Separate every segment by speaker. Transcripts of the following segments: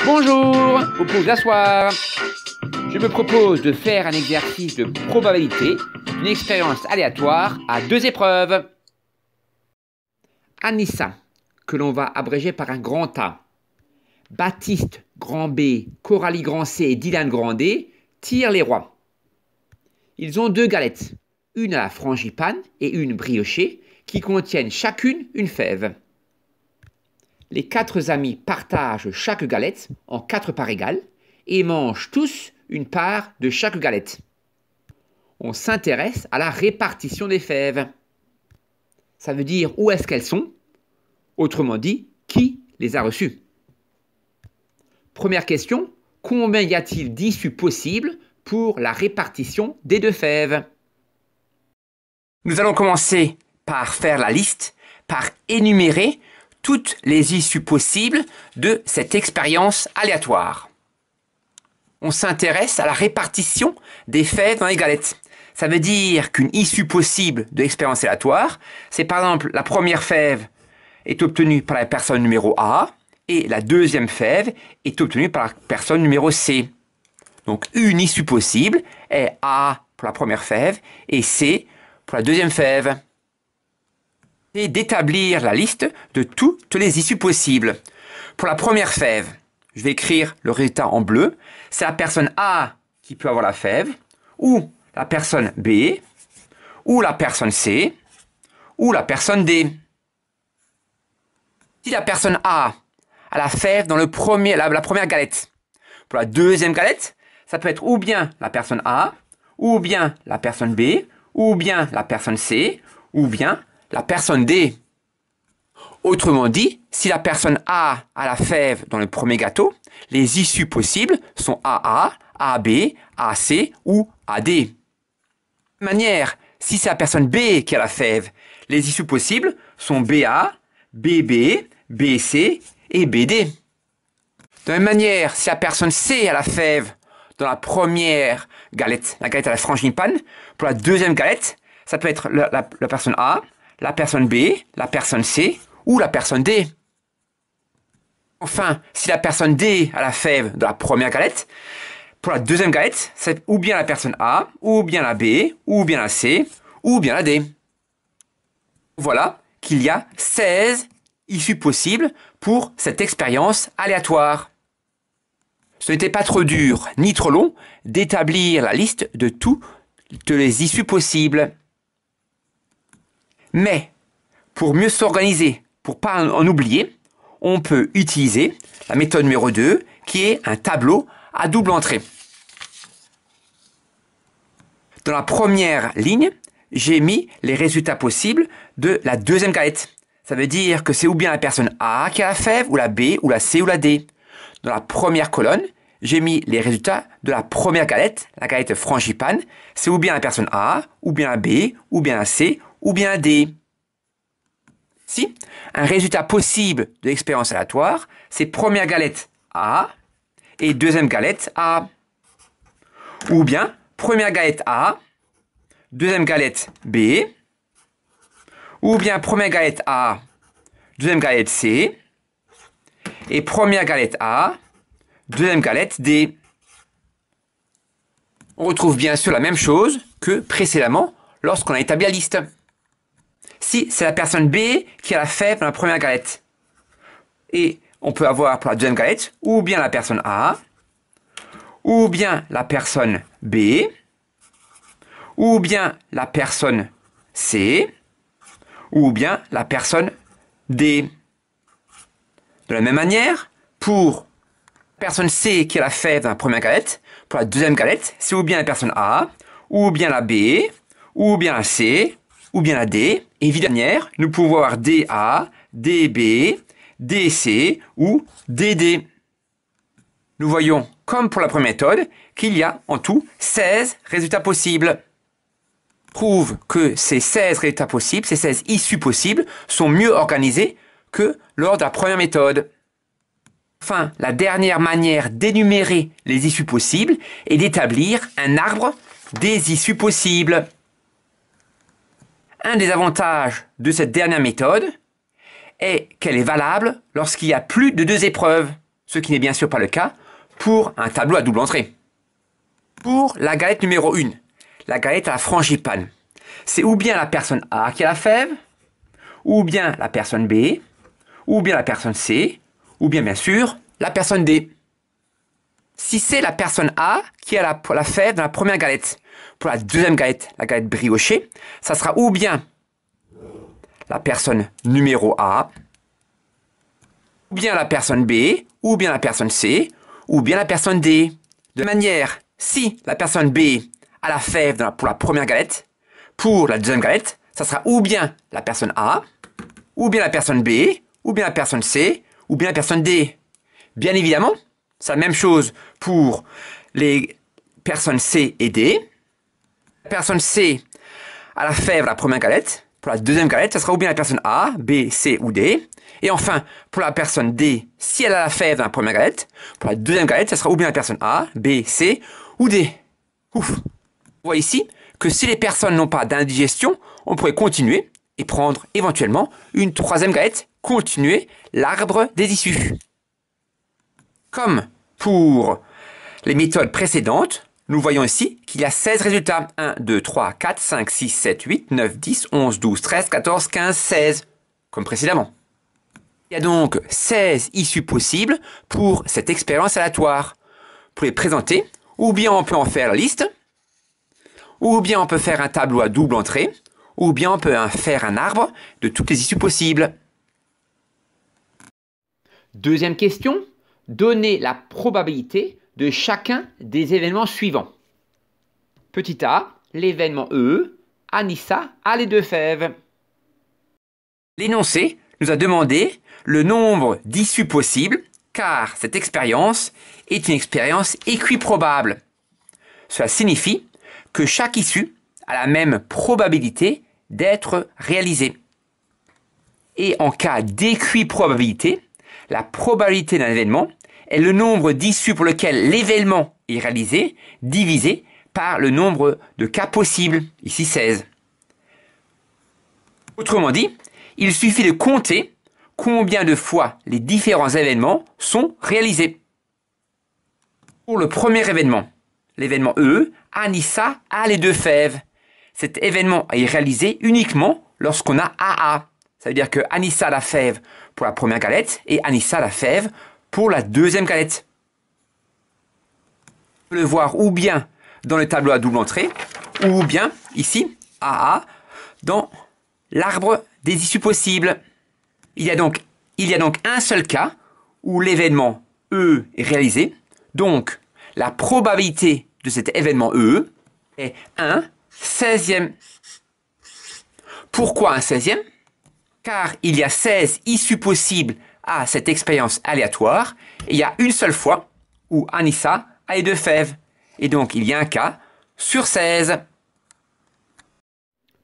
Speaker 1: Bonjour, vous pouvez vous asseoir. Je me propose de faire un exercice de probabilité d'une expérience aléatoire à 2 épreuves. Anissa, que l'on va abréger par un grand A. Baptiste, grand B, Coralie, grand C et Dylan, grand D, tirent les rois. Ils ont 2 galettes, une à la frangipane et une briochée, qui contiennent chacune une fève. Les 4 amis partagent chaque galette en 4 parts égales et mangent tous une part de chaque galette. On s'intéresse à la répartition des fèves. Ça veut dire où est-ce qu'elles sont, autrement dit, qui les a reçues. Première question, combien y a-t-il d'issues possibles pour la répartition des 2 fèves? Nous allons commencer par faire la liste, par énumérer toutes les issues possibles de cette expérience aléatoire. On s'intéresse à la répartition des fèves dans les galettes. Ça veut dire qu'une issue possible de l'expérience aléatoire, c'est par exemple la première fève est obtenue par la personne numéro A et la deuxième fève est obtenue par la personne numéro C. Donc une issue possible est A pour la première fève et C pour la deuxième fève. Et d'établir la liste de toutes les issues possibles. Pour la première fève, je vais écrire le résultat en bleu. C'est la personne A qui peut avoir la fève, ou la personne B, ou la personne C, ou la personne D. Si la personne A a la fève dans la première galette, pour la deuxième galette, ça peut être ou bien la personne A, ou bien la personne B, ou bien la personne C, ou bien la personne D. Autrement dit, si la personne A a la fève dans le premier gâteau, les issues possibles sont AA, AB, AC ou AD. De manière, si c'est la personne B qui a la fève, les issues possibles sont BA, BB, BC et BD. De la même manière, si la personne C a la fève dans la première galette, la galette à la frangipane, pour la deuxième galette, ça peut être la personne A, la personne B, la personne C ou la personne D. Enfin, si la personne D a la fève de la première galette, pour la deuxième galette, c'est ou bien la personne A, ou bien la B, ou bien la C, ou bien la D. Voilà qu'il y a 16 issues possibles pour cette expérience aléatoire. Ce n'était pas trop dur ni trop long d'établir la liste de toutes les issues possibles. Mais, pour mieux s'organiser, pour ne pas en oublier, on peut utiliser la méthode numéro 2, qui est un tableau à double entrée. Dans la première ligne, j'ai mis les résultats possibles de la deuxième galette. Ça veut dire que c'est ou bien la personne A qui a la fève, ou la B, ou la C, ou la D. Dans la première colonne, j'ai mis les résultats de la première galette, la galette frangipane. C'est ou bien la personne A, ou bien la B, ou bien la C, ou bien la D. Si un résultat possible de l'expérience aléatoire, c'est première galette A et deuxième galette A. Ou bien première galette A, deuxième galette B, ou bien première galette A, deuxième galette C, et première galette A, deuxième galette D. On retrouve bien sûr la même chose que précédemment lorsqu'on a établi la liste. Si c'est la personne B qui a la fève dans la première galette, et on peut avoir pour la deuxième galette ou bien la personne A, ou bien la personne B, ou bien la personne C, ou bien la personne D. De la même manière, pour la personne C qui a la fève dans la première galette, pour la deuxième galette, c'est ou bien la personne A, ou bien la B, ou bien la C, ou bien la D. Évidemment, nous pouvons avoir DA, DB, DC ou DD. Nous voyons, comme pour la première méthode, qu'il y a en tout 16 résultats possibles. Prouve que ces 16 résultats possibles, ces 16 issues possibles, sont mieux organisés que lors de la première méthode. Enfin, la dernière manière d'énumérer les issues possibles est d'établir un arbre des issues possibles. Un des avantages de cette dernière méthode est qu'elle est valable lorsqu'il y a plus de 2 épreuves. ce qui n'est bien sûr pas le cas pour un tableau à double entrée. Pour la galette numéro 1, la galette à la frangipane, c'est ou bien la personne A qui a la fève, ou bien la personne B, ou bien la personne C, ou bien sûr la personne D. Si c'est la personne A qui a la fève dans la première galette, pour la deuxième galette, la galette briochée, ça sera ou bien la personne numéro A, ou bien la personne B, ou bien la personne C, ou bien la personne D. De manière, si la personne B a la fève pour la première galette, pour la deuxième galette, ça sera ou bien la personne A, ou bien la personne B, ou bien la personne C, ou bien la personne D. Bien évidemment, c'est la même chose pour les personnes C et D. La personne C a la fève la première galette. Pour la deuxième galette, ça sera ou bien la personne A, B, C ou D. Et enfin, pour la personne D, si elle a la fève dans la première galette, pour la deuxième galette, ça sera ou bien la personne A, B, C ou D. Ouf. On voit ici que si les personnes n'ont pas d'indigestion, on pourrait continuer et prendre éventuellement une troisième galette, continuer l'arbre des issues. Comme pour les méthodes précédentes, nous voyons ici qu'il y a 16 résultats. 1, 2, 3, 4, 5, 6, 7, 8, 9, 10, 11, 12, 13, 14, 15, 16, comme précédemment. Il y a donc 16 issues possibles pour cette expérience aléatoire. Pour les présenter, ou bien on peut en faire la liste, ou bien on peut faire un tableau à double entrée, ou bien on peut faire un arbre de toutes les issues possibles. Deuxième question, donnez la probabilité de chacun des événements suivants. Petit a, l'événement E, Anissa a les deux fèves. L'énoncé nous a demandé le nombre d'issues possibles, car cette expérience est une expérience équiprobable. Cela signifie que chaque issue a la même probabilité d'être réalisée. Et en cas d'équiprobabilité, la probabilité d'un événement est le nombre d'issues pour lequel l'événement est réalisé divisé par le nombre de cas possibles, ici 16. Autrement dit, il suffit de compter combien de fois les différents événements sont réalisés. Pour le premier événement, l'événement E, Anissa a les deux fèves. Cet événement est réalisé uniquement lorsqu'on a AA. Ça veut dire que Anissa a la fève pour la première galette et Anissa a la fève pour la deuxième galette. On peut le voir ou bien dans le tableau à double entrée, ou bien ici, AA, dans l'arbre des issues possibles. Il y a donc un seul cas où l'événement E est réalisé. Donc, la probabilité de cet événement E est 1/16e. Pourquoi 1/16e? Car il y a 16 issues possibles à cette expérience aléatoire. Et il y a une seule fois où Anissa a les deux fèves. Et donc, il y a un cas sur 16.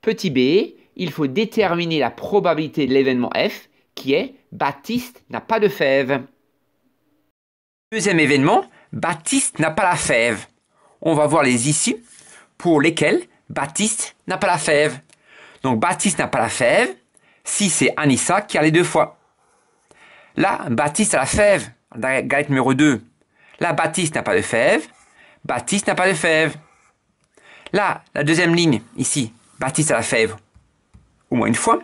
Speaker 1: Petit b, il faut déterminer la probabilité de l'événement F, qui est Baptiste n'a pas de fève. Deuxième événement, Baptiste n'a pas la fève. On va voir les issues pour lesquelles Baptiste n'a pas la fève. Donc, Baptiste n'a pas la fève si c'est Anissa qui a les deux fois. Là, Baptiste a la fève, la galette numéro 2. Là, Baptiste n'a pas de fève. Baptiste n'a pas de fève. Là, la deuxième ligne, ici, Baptiste a la fève au moins une fois.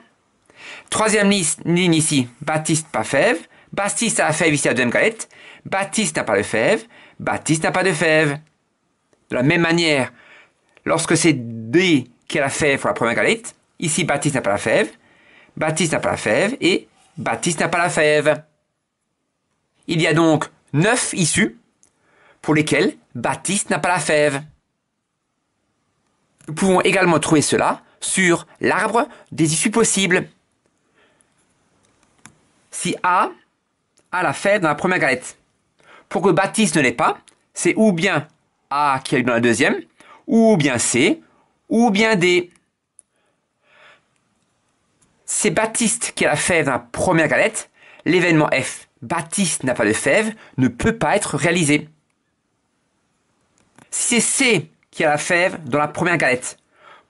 Speaker 1: Troisième ligne ici, Baptiste pas fève. Baptiste a la fève ici à la deuxième galette. Baptiste n'a pas de fève. Baptiste n'a pas de fève. De la même manière, lorsque c'est D qui a la fève pour la première galette, ici Baptiste n'a pas la fève. Baptiste n'a pas la fève et Baptiste n'a pas la fève. Il y a donc 9 issues pour lesquelles Baptiste n'a pas la fève. Nous pouvons également trouver cela sur l'arbre des issues possibles. Si A a la fève dans la première galette, pour que Baptiste ne l'ait pas, c'est ou bien A qui est dans la deuxième, ou bien C, ou bien D. C'est Baptiste qui a la fève dans la première galette, l'événement F, Baptiste n'a pas de fève, ne peut pas être réalisé. Si c'est C qui a la fève dans la première galette,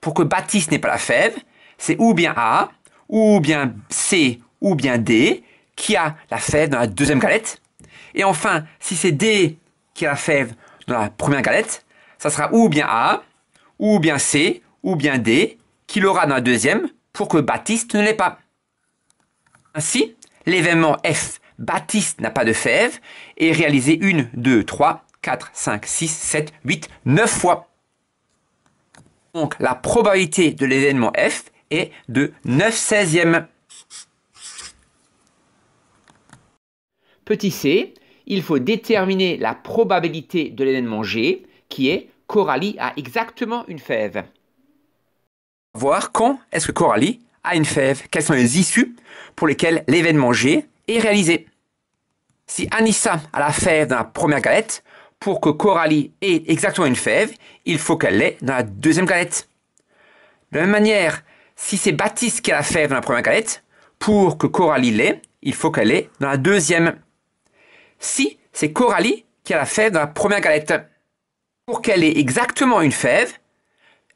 Speaker 1: pour que Baptiste n'ait pas la fève, c'est ou bien A, ou bien C, ou bien D, qui a la fève dans la deuxième galette. Et enfin, si c'est D qui est la fève dans la première galette, ça sera ou bien A, ou bien C, ou bien D, qui l'aura dans la deuxième, pour que Baptiste ne l'ait pas. Ainsi, l'événement F, Baptiste n'a pas de fève, est réalisé 1, 2, 3, 4, 5, 6, 7, 8, 9 fois. Donc, la probabilité de l'événement F est de 9/16e. Petit c, il faut déterminer la probabilité de l'événement G, qui est Coralie a exactement une fève. Voir quand est-ce que Coralie a une fève, quelles sont les issues pour lesquelles l'événement G est réalisé. Si Anissa a la fève dans la première galette, pour que Coralie ait exactement une fève, il faut qu'elle l'ait dans la deuxième galette. De la même manière, si c'est Baptiste qui a la fève dans la première galette, pour que Coralie l'ait, il faut qu'elle l'ait dans la deuxième. Si c'est Coralie qui a la fève dans la première galette, pour qu'elle ait exactement une fève,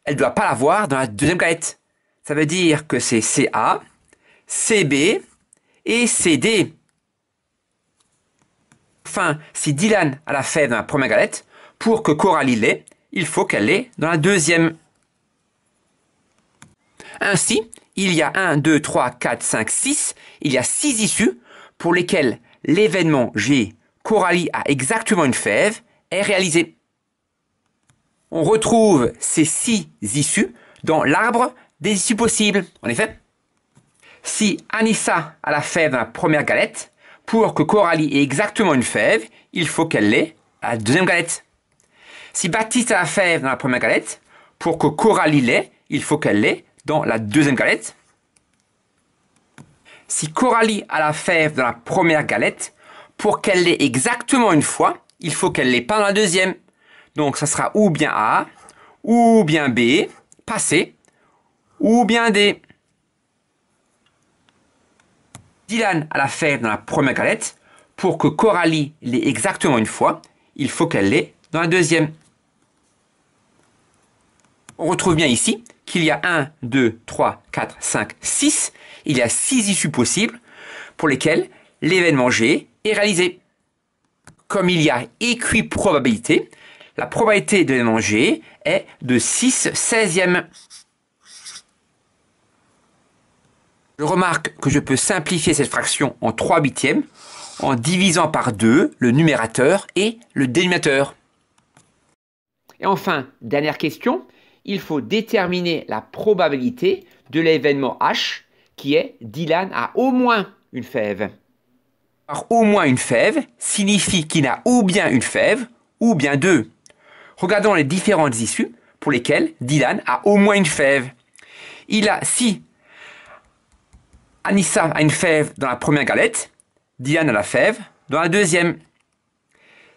Speaker 1: elle ne doit pas l'avoir dans la deuxième galette. Ça veut dire que c'est CA, CB et CD. Enfin, si Dylan a la fève dans la première galette, pour que Coralie l'ait, il faut qu'elle l'ait dans la deuxième. Ainsi, il y a 1, 2, 3, 4, 5, 6, il y a 6 issues pour lesquelles l'événement G, Coralie a exactement une fève, est réalisé. On retrouve ces 6 issues dans l'arbre des issues possibles. En effet, si Anissa a la fève dans la première galette, pour que Coralie ait exactement une fève, il faut qu'elle l'ait à la deuxième galette. Si Baptiste a la fève dans la première galette, pour que Coralie l'ait, il faut qu'elle l'ait dans la deuxième galette. Si Coralie a la fève dans la première galette, pour qu'elle l'ait exactement une fois, il faut qu'elle l'ait pas dans la deuxième. Donc ça sera ou bien A, ou bien B, pas C, ou bien D. Dylan a la fève dans la première galette. Pour que Coralie l'ait exactement une fois, il faut qu'elle l'ait dans la deuxième. On retrouve bien ici qu'il y a 1, 2, 3, 4, 5, 6. Il y a 6 issues possibles pour lesquelles l'événement G est réalisé. Comme il y a équiprobabilité, la probabilité de l'événement G est de 6/16e. Je remarque que je peux simplifier cette fraction en 3/8 en divisant par 2 le numérateur et le dénominateur. Et enfin, dernière question, il faut déterminer la probabilité de l'événement H qui est Dylan a au moins une fève. Alors, au moins une fève signifie qu'il a ou bien une fève ou bien deux. Regardons les différentes issues pour lesquelles Dylan a au moins une fève. Si Anissa a une fève dans la première galette, Dylan a la fève dans la deuxième.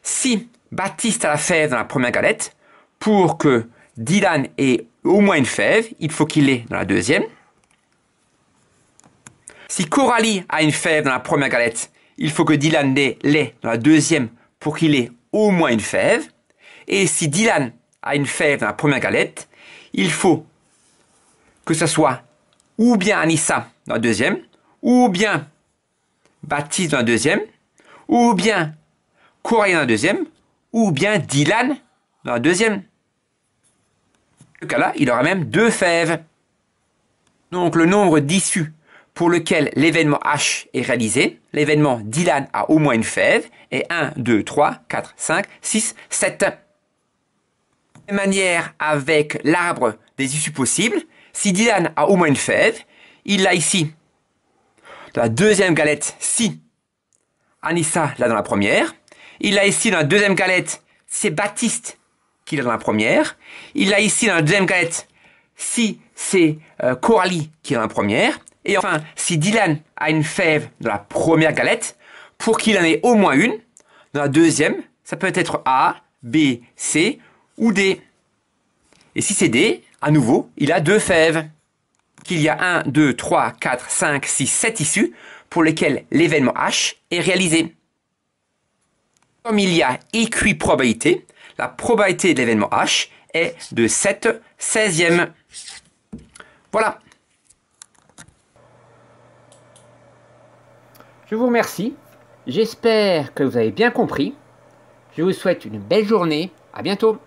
Speaker 1: Si Baptiste a la fève dans la première galette, pour que Dylan ait au moins une fève, il faut qu'il l'ait dans la deuxième. Si Coralie a une fève dans la première galette, il faut que Dylan l'ait dans la deuxième pour qu'il ait au moins une fève. Et si Dylan a une fève dans la première galette, il faut que ce soit ou bien Anissa dans la deuxième, ou bien Baptiste dans la deuxième, ou bien Coralie dans la deuxième, ou bien Dylan dans la deuxième. Dans ce cas-là, il aura même deux fèves. Donc le nombre d'issues pour lequel l'événement H est réalisé, l'événement Dylan a au moins une fève, est 1, 2, 3, 4, 5, 6, 7. De la même manière avec l'arbre des issues possibles, si Dylan a au moins une fève, il l'a ici dans la deuxième galette si Anissa l'a dans la première, il l'a ici dans la deuxième galette si c'est Baptiste qui l'a dans la première, il l'a ici dans la deuxième galette si c'est Coralie qui l'a dans la première, et enfin, si Dylan a une fève dans la première galette, pour qu'il en ait au moins une, dans la deuxième, ça peut être A, B, C ou D. Et si c'est D, à nouveau, il a deux fèves. Qu'il y a 1, 2, 3, 4, 5, 6, 7 issues pour lesquelles l'événement H est réalisé. Comme il y a équiprobabilité, la probabilité de l'événement H est de 7/16e. Voilà. Je vous remercie J'espère que vous avez bien compris. Je vous souhaite une belle journée. À bientôt.